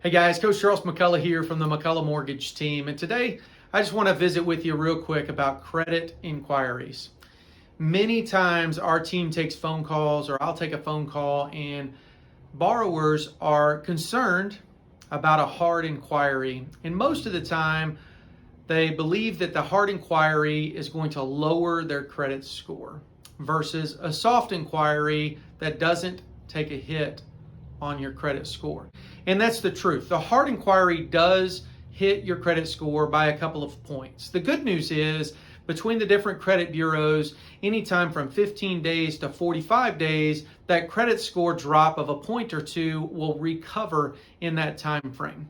Hey guys, Coach Charles McCullough here from the McCullough Mortgage team. And today I just want to visit with you real quick about credit inquiries. Many times our team takes phone calls, or I'll take a phone call, and borrowers are concerned about a hard inquiry. And most of the time they believe that the hard inquiry is going to lower their credit score versus a soft inquiry that doesn't take a hit on your credit score. And that's the truth. The hard inquiry does hit your credit score by a couple of points. The good news is between the different credit bureaus, anytime from 15 days to 45 days, that credit score drop of a point or two will recover in that time frame.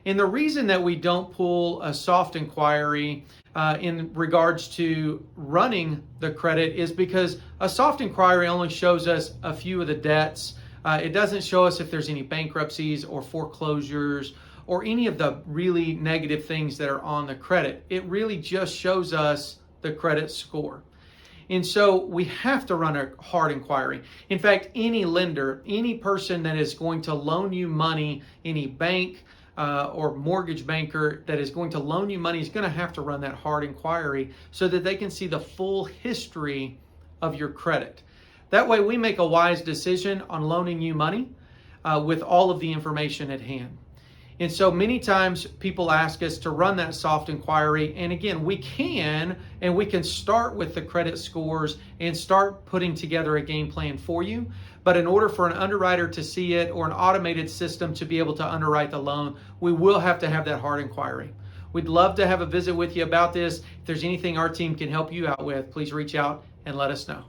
And the reason that we don't pull a soft inquiry in regards to running the credit is because a soft inquiry only shows us a few of the debts. It doesn't show us if there's any bankruptcies or foreclosures or any of the really negative things that are on the credit. It really just shows us the credit score. And so we have to run a hard inquiry. In fact, any lender, any person that is going to loan you money, any bank or mortgage banker that is going to loan you money is going to have to run that hard inquiry so that they can see the full history of your credit. That way we make a wise decision on loaning you money with all of the information at hand. And so many times people ask us to run that soft inquiry. And again, we can start with the credit scores and start putting together a game plan for you. But in order for an underwriter to see it or an automated system to be able to underwrite the loan, we will have to have that hard inquiry. We'd love to have a visit with you about this. If there's anything our team can help you out with, please reach out and let us know.